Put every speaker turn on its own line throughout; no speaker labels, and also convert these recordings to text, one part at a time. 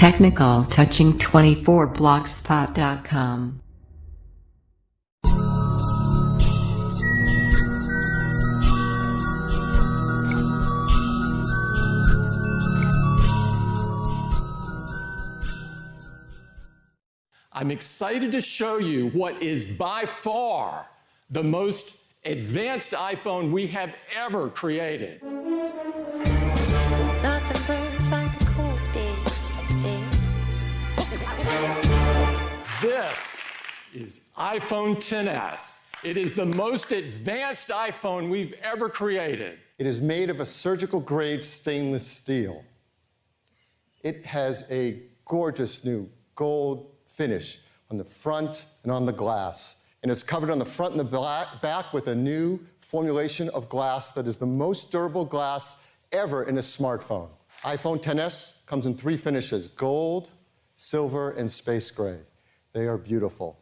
Technical Touching 24 blogspot.com.
I'm excited to show you what is by far the most advanced iPhone we have ever created.
Nothing burns like a cold day.
This is iPhone XS. It is the most advanced iPhone we've ever created.
It is made of a surgical-grade stainless steel. It has a gorgeous new gold finish on the front and on the glass. And it's covered on the front and the back with a new formulation of glass that is the most durable glass ever in a smartphone. iPhone XS comes in 3 finishes: gold, silver, and space gray. They are beautiful.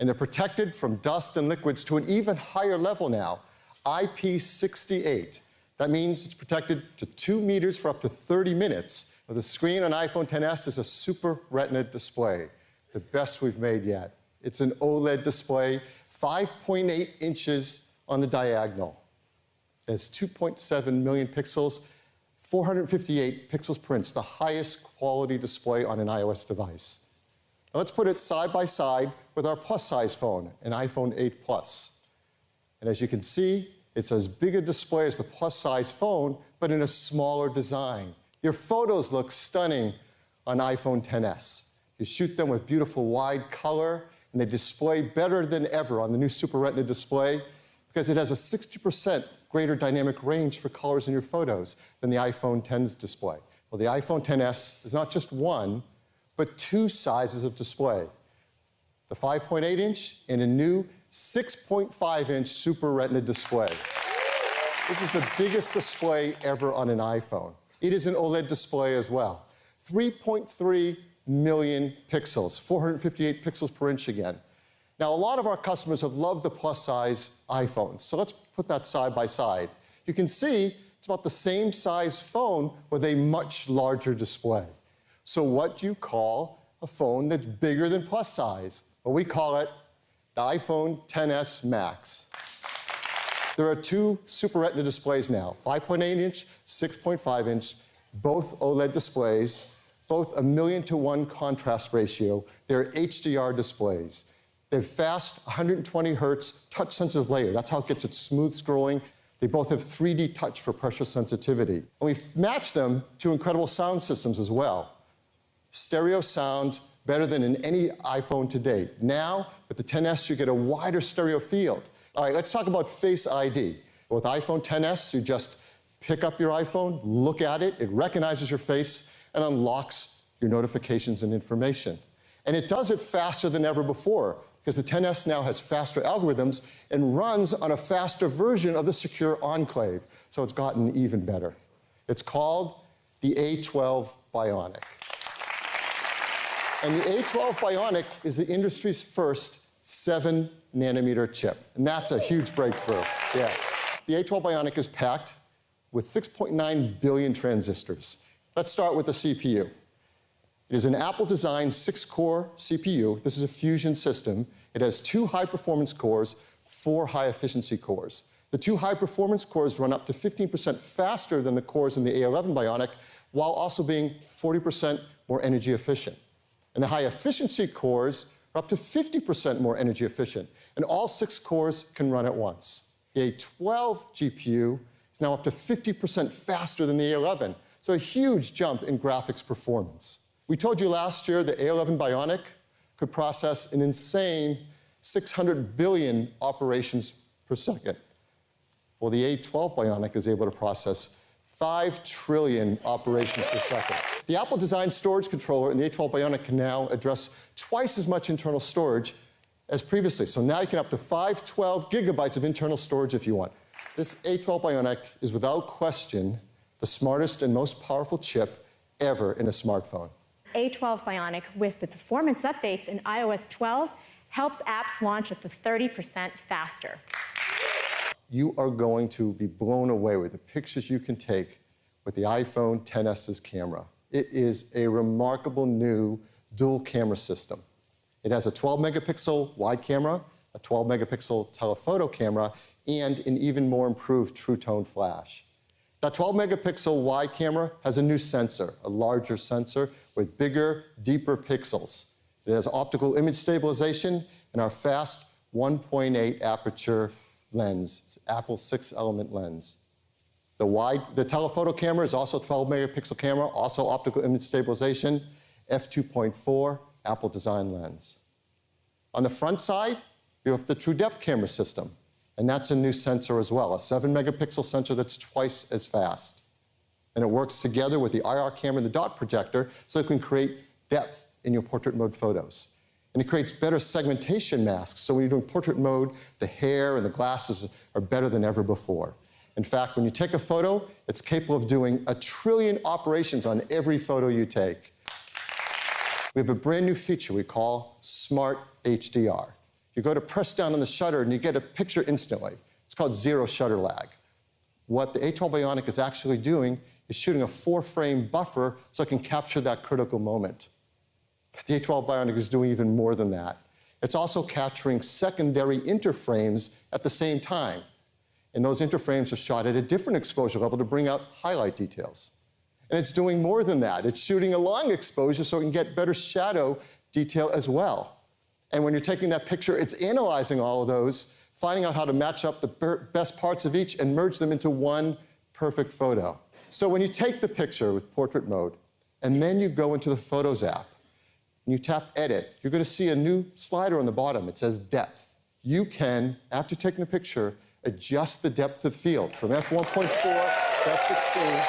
And they're protected from dust and liquids to an even higher level now, IP68. That means it's protected to 2 meters for up to 30 minutes. The screen on iPhone XS is a Super Retina display, the best we've made yet. It's an OLED display, 5.8 inches on the diagonal. It has 2.7 million pixels, 458 pixels per inch, the highest quality display on an iOS device. Now let's put it side by side with our plus-size phone, an iPhone 8 Plus. And as you can see, it's as big a display as the plus-size phone, but in a smaller design. Your photos look stunning on iPhone XS. You shoot them with beautiful wide color, and they display better than ever on the new Super Retina display because it has a 60% greater dynamic range for colors in your photos than the iPhone X's display. Well, the iPhone XS is not just one, but 2 sizes of display. The 5.8-inch and a new 6.5-inch Super Retina display. This is the biggest display ever on an iPhone. It is an OLED display as well. 3.3 million pixels, 458 pixels per inch again. Now, a lot of our customers have loved the plus-size iPhones, so let's put that side by side. You can see it's about the same size phone with a much larger display. So what do you call a phone that's bigger than plus size? Well, we call it the iPhone XS Max. There are 2 Super Retina displays now, 5.8-inch, 6.5-inch, both OLED displays, both a 1,000,000 to 1 contrast ratio. They're HDR displays. They have fast 120 hertz touch-sensitive layer. That's how it gets its smooth scrolling. They both have 3D touch for pressure sensitivity. And we've matched them to incredible sound systems as well. Stereo sound better than in any iPhone to date. Now, with the XS, you get a wider stereo field. All right, let's talk about Face ID. With iPhone XS, you just pick up your iPhone, look at it, it recognizes your face, and unlocks your notifications and information. And it does it faster than ever before, because the XS now has faster algorithms and runs on a faster version of the Secure Enclave. So it's gotten even better. It's called the A12 Bionic. And the A12 Bionic is the industry's first 7-nanometer chip. And that's a huge breakthrough, yes. The A12 Bionic is packed with 6.9 billion transistors. Let's start with the CPU. It is an Apple-designed 6-core CPU. This is a fusion system. It has 2 high-performance cores, 4 high-efficiency cores. The 2 high-performance cores run up to 15% faster than the cores in the A11 Bionic, while also being 40% more energy efficient. And the high-efficiency cores are up to 50% more energy efficient. And all 6 cores can run at once. The A12 GPU is now up to 50% faster than the A11. So a huge jump in graphics performance. We told you last year the A11 Bionic could process an insane 600 billion operations per second. Well, the A12 Bionic is able to process 5 trillion operations per second. The Apple-designed storage controller in the A12 Bionic can now address twice as much internal storage as previously. So now you can up to 512 gigabytes of internal storage if you want. This A12 Bionic is without question the smartest and most powerful chip ever in a smartphone.
A12 Bionic, with the performance updates in iOS 12, helps apps launch up to 30% faster.
You are going to be blown away with the pictures you can take with the iPhone XS's camera. It is a remarkable new dual camera system. It has a 12-megapixel wide camera, a 12-megapixel telephoto camera, and an even more improved True Tone flash. That 12-megapixel wide camera has a new sensor, a larger sensor with bigger, deeper pixels. It has optical image stabilization and our fast 1.8 aperture lens. It's Apple's 6-element lens. The telephoto camera is also a 12-megapixel camera, also optical image stabilization, f2.4 Apple design lens. On the front side, you have the True Depth camera system, and that's a new sensor as well, a 7-megapixel sensor that's twice as fast. And it works together with the IR camera and the dot projector so it can create depth in your portrait mode photos. And it creates better segmentation masks, so when you're doing portrait mode, the hair and the glasses are better than ever before. In fact, when you take a photo, it's capable of doing 1 trillion operations on every photo you take. We have a brand new feature we call Smart HDR. You go to press down on the shutter and you get a picture instantly. It's called zero shutter lag. What the A12 Bionic is actually doing is shooting a 4-frame buffer so it can capture that critical moment. But the A12 Bionic is doing even more than that. It's also capturing secondary interframes at the same time. And those interframes are shot at a different exposure level to bring out highlight details. And it's doing more than that. It's shooting a long exposure so it can get better shadow detail as well. And when you're taking that picture, it's analyzing all of those, finding out how to match up the best parts of each and merge them into one perfect photo. So when you take the picture with portrait mode, and then you go into the Photos app, and you tap Edit, you're going to see a new slider on the bottom. It says Depth. You can, after taking the picture, adjust the depth of field from f1.4 to f16.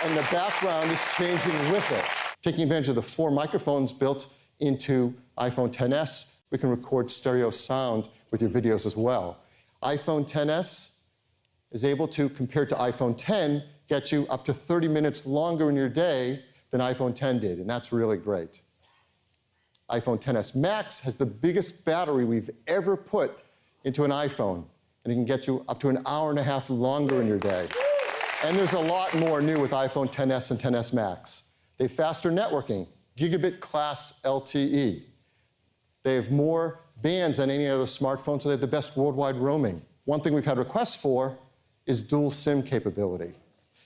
And the background is changing with it. Taking advantage of the 4 microphones built into iPhone XS, we can record stereo sound with your videos as well. iPhone XS is able to, compared to iPhone X, get you up to 30 minutes longer in your day than iPhone X did, and that's really great. iPhone XS Max has the biggest battery we've ever put into an iPhone, and it can get you up to an hour and a half longer in your day. And there's a lot more new with iPhone XS and XS Max. They have faster networking, gigabit class LTE. They have more bands than any other smartphone, so they have the best worldwide roaming. One thing we've had requests for is dual SIM capability.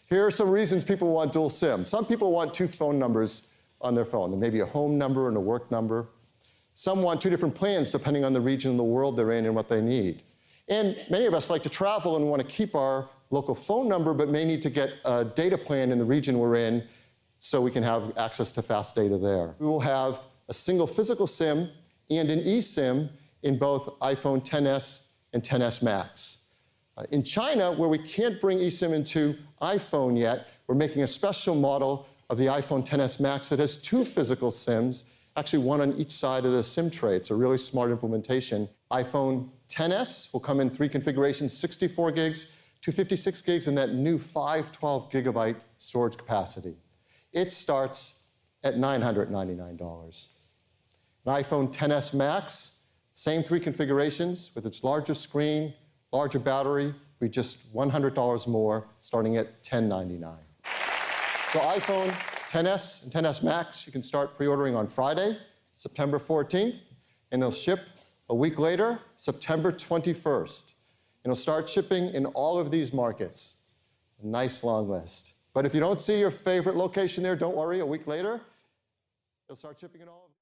Here are some reasons people want dual SIM. Some people want 2 phone numbers on their phone. There may be a home number and a work number. Some want 2 different plans depending on the region of the world they're in and what they need. And many of us like to travel and want to keep our local phone number, but may need to get a data plan in the region we're in so we can have access to fast data there. We will have a single physical SIM and an eSIM in both iPhone XS and XS Max. In China, where we can't bring eSIM into iPhone yet, we're making a special model of the iPhone XS Max that has 2 physical SIMs, actually 1 on each side of the SIM tray. It's a really smart implementation. iPhone XS will come in 3 configurations, 64 gigs, 256 gigs, and that new 512 gigabyte storage capacity. It starts at $999. An iPhone XS Max, same 3 configurations with its larger screen, larger battery, be just $100 more, starting at $1099. So iPhone XS and XS Max, you can start pre-ordering on Friday, September 14th, and they'll ship a week later, September 21st. And it'll start shipping in all of these markets. A nice long list. But if you don't see your favorite location there, don't worry, a week later, it'll start shipping in all of them.